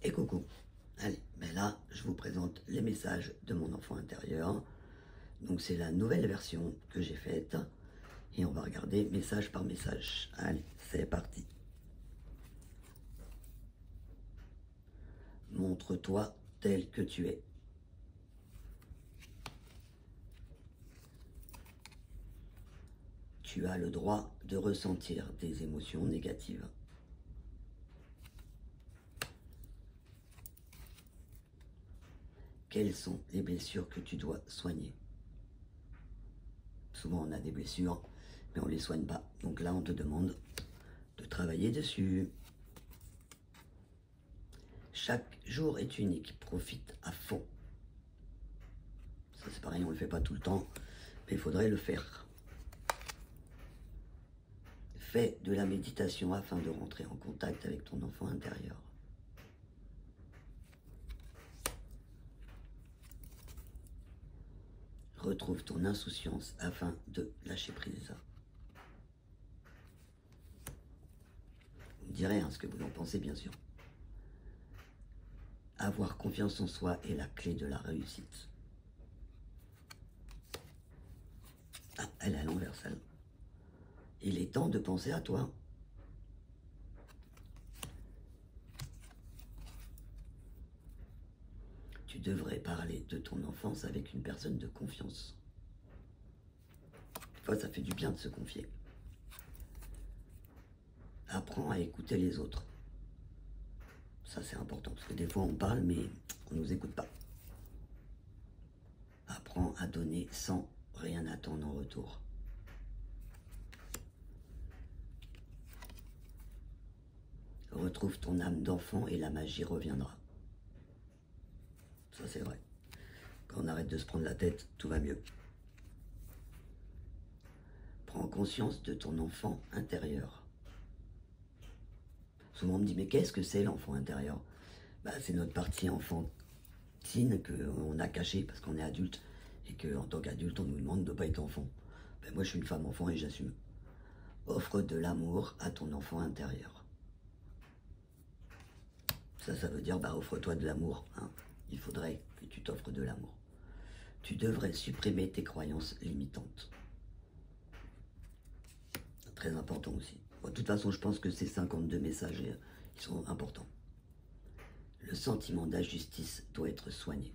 Et coucou. Allez, ben là, je vous présente les messages de mon enfant intérieur. Donc c'est la nouvelle version que j'ai faite. Et on va regarder message par message. Allez, c'est parti. Montre-toi tel que tu es. Tu as le droit de ressentir des émotions négatives. Quelles sont les blessures que tu dois soigner? Souvent on a des blessures, mais on ne les soigne pas. Donc là on te demande de travailler dessus. Chaque jour est unique, profite à fond. Ça c'est pareil, on ne le fait pas tout le temps, mais il faudrait le faire. Fais de la méditation afin de rentrer en contact avec ton enfant intérieur. Retrouve ton insouciance afin de lâcher prise. Vous me direz ce que vous en pensez, bien sûr. Avoir confiance en soi est la clé de la réussite. Ah, elle est à l'envers, celle. Il est temps de penser à toi. Tu devrais parler de ton enfance avec une personne de confiance. Des fois, ça fait du bien de se confier. Apprends à écouter les autres. Ça, c'est important, parce que des fois, on parle, mais on ne nous écoute pas. Apprends à donner sans rien attendre en retour. Retrouve ton âme d'enfant et la magie reviendra. Ça, c'est vrai. Quand on arrête de se prendre la tête, tout va mieux. Prends conscience de ton enfant intérieur. Souvent on me dit, mais qu'est-ce que c'est l'enfant intérieur? C'est notre partie enfantine qu'on a cachée parce qu'on est adulte et qu'en tant qu'adulte, on nous demande de ne pas être enfant. Moi, je suis une femme enfant et j'assume. Offre de l'amour à ton enfant intérieur. Ça veut dire, offre-toi de l'amour. Il faudrait que tu t'offres de l'amour. Tu devrais supprimer tes croyances limitantes. Très important aussi. De toute façon, je pense que ces 52 messages, ils sont importants. Le sentiment d'injustice doit être soigné.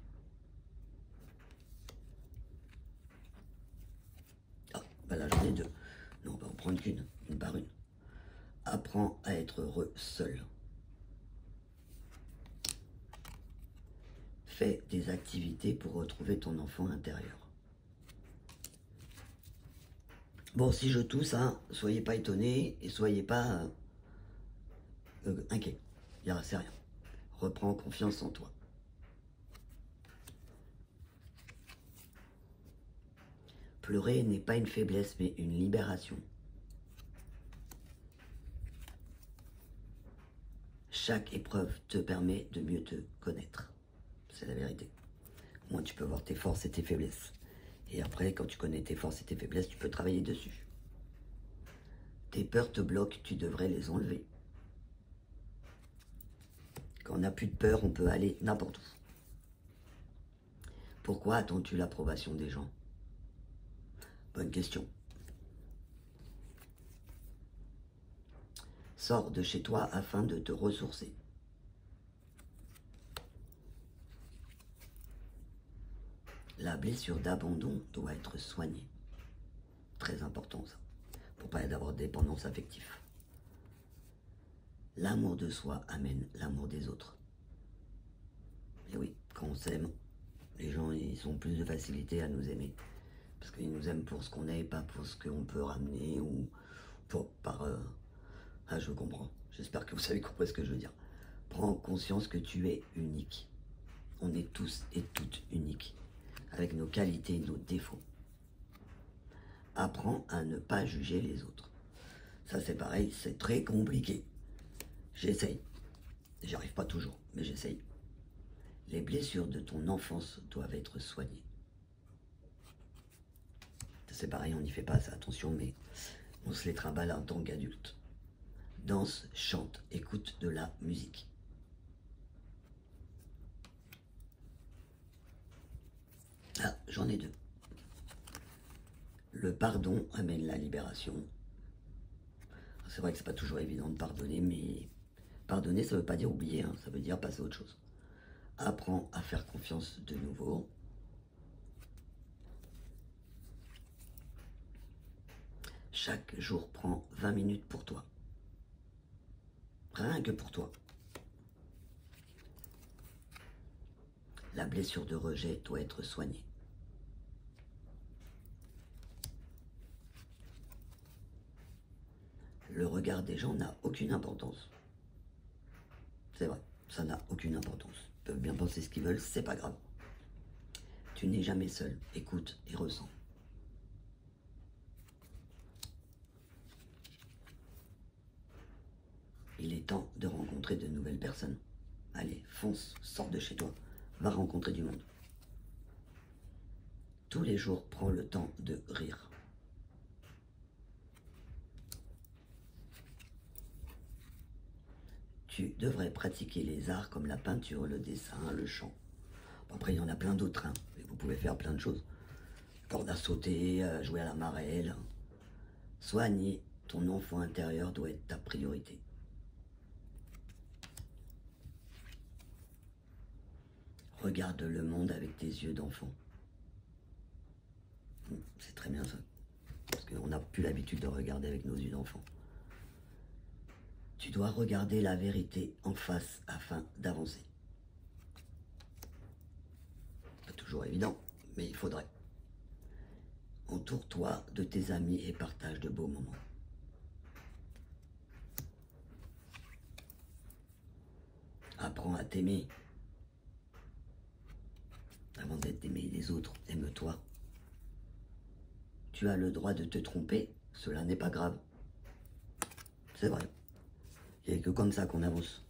Ah, là j'en ai deux. Non, on va en prendre qu'une, une par une. Apprends à être heureux seul. Fais des activités pour retrouver ton enfant intérieur. Bon, si je tousse, soyez pas étonnés et soyez pas inquiets. C'est rien. Reprends confiance en toi. Pleurer n'est pas une faiblesse, mais une libération. Chaque épreuve te permet de mieux te connaître. C'est la vérité. Au moins, tu peux voir tes forces et tes faiblesses. Et après, quand tu connais tes forces et tes faiblesses, tu peux travailler dessus. Tes peurs te bloquent, tu devrais les enlever. Quand on n'a plus de peur, on peut aller n'importe où. Pourquoi attends-tu l'approbation des gens? Bonne question. Sors de chez toi afin de te ressourcer. La blessure d'abandon doit être soignée. Très important ça, pour pas avoir de dépendance affective. L'amour de soi amène l'amour des autres. Et oui, quand on s'aime, les gens ils ont plus de facilité à nous aimer. Parce qu'ils nous aiment pour ce qu'on est, pas pour ce qu'on peut ramener ou je comprends. J'espère que vous avez compris ce que je veux dire. Prends conscience que tu es unique. On est tous et toutes uniques, avec nos qualités et nos défauts. Apprends à ne pas juger les autres. Ça c'est pareil, c'est très compliqué. J'essaye. J'y arrive pas toujours, mais j'essaye. Les blessures de ton enfance doivent être soignées. C'est pareil, on n'y fait pas assez attention, mais on se les trimballe en tant qu'adulte. Danse, chante, écoute de la musique. J'en ai deux. Le pardon amène la libération. C'est vrai que c'est pas toujours évident de pardonner, mais pardonner, ça veut pas dire oublier, hein, ça veut dire passer à autre chose. Apprends à faire confiance de nouveau. Chaque jour, prends 20 minutes pour toi. Rien que pour toi. La blessure de rejet doit être soignée. Le regard des gens n'a aucune importance. C'est vrai, ça n'a aucune importance. Ils peuvent bien penser ce qu'ils veulent, c'est pas grave. Tu n'es jamais seul. Écoute et ressens. Il est temps de rencontrer de nouvelles personnes. Allez, fonce, sors de chez toi, va rencontrer du monde. Tous les jours, prends le temps de rire. Tu devrais pratiquer les arts comme la peinture, le dessin, le chant. Après, il y en a plein d'autres. Hein. Vous pouvez faire plein de choses. Corde à sauter, jouer à la marelle. Soigner ton enfant intérieur doit être ta priorité. Regarde le monde avec tes yeux d'enfant. C'est très bien ça. Parce qu'on n'a plus l'habitude de regarder avec nos yeux d'enfant. Tu dois regarder la vérité en face afin d'avancer. Pas toujours évident, mais il faudrait. Entoure-toi de tes amis et partage de beaux moments. Apprends à t'aimer. Avant d'être aimé des autres, aime-toi. Tu as le droit de te tromper, cela n'est pas grave. C'est vrai. Il n'y a que comme ça qu'on avance.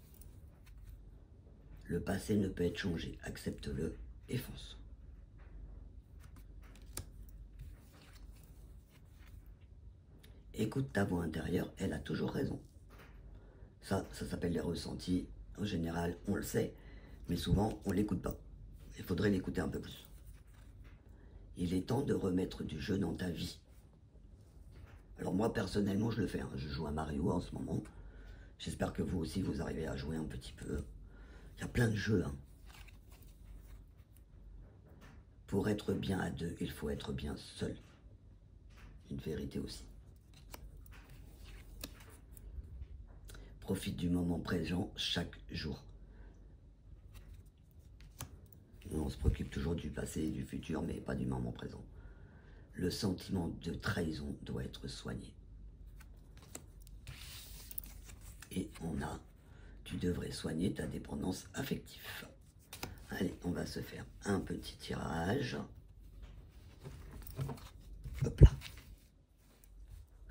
Le passé ne peut être changé. Accepte-le et fonce. Écoute ta voix intérieure, elle a toujours raison. Ça s'appelle les ressentis. En général, on le sait, mais souvent, on ne l'écoute pas. Il faudrait l'écouter un peu plus. Il est temps de remettre du jeu dans ta vie. Alors moi, personnellement, je le fais. Hein. Je joue à Mario en ce moment. J'espère que vous aussi, vous arrivez à jouer un petit peu. Il y a plein de jeux. Hein. Pour être bien à deux, il faut être bien seul. Une vérité aussi. Profite du moment présent chaque jour. On se préoccupe toujours du passé et du futur, mais pas du moment présent. Le sentiment de trahison doit être soigné. Et tu devrais soigner ta dépendance affective. Allez, on va se faire un petit tirage. Hop là.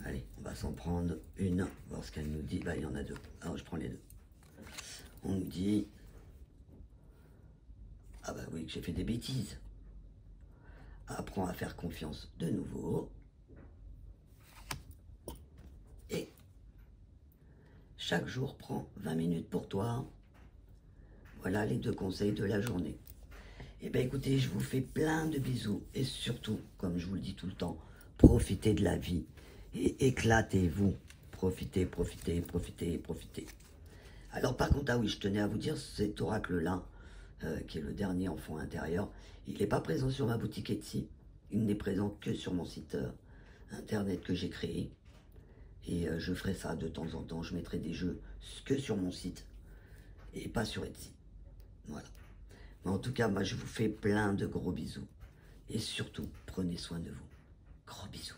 Allez, on va s'en prendre une, voir ce qu'elle nous dit. Bah, il y en a deux. Alors, je prends les deux. On nous dit... Ah bah oui, que j'ai fait des bêtises. Apprends à faire confiance de nouveau. Et chaque jour, prends 20 minutes pour toi. Voilà les deux conseils de la journée. Eh bien écoutez, je vous fais plein de bisous. Et surtout, comme je vous le dis tout le temps, profitez de la vie. Et éclatez-vous. Profitez, profitez, profitez, profitez. Alors par contre, ah oui, je tenais à vous dire, cet oracle-là, qui est le dernier enfant intérieur, il n'est pas présent sur ma boutique Etsy. Il n'est présent que sur mon site internet que j'ai créé. Et je ferai ça de temps en temps. Je mettrai des jeux que sur mon site et pas sur Etsy. Voilà. Mais en tout cas, moi, je vous fais plein de gros bisous. Et surtout, prenez soin de vous. Gros bisous.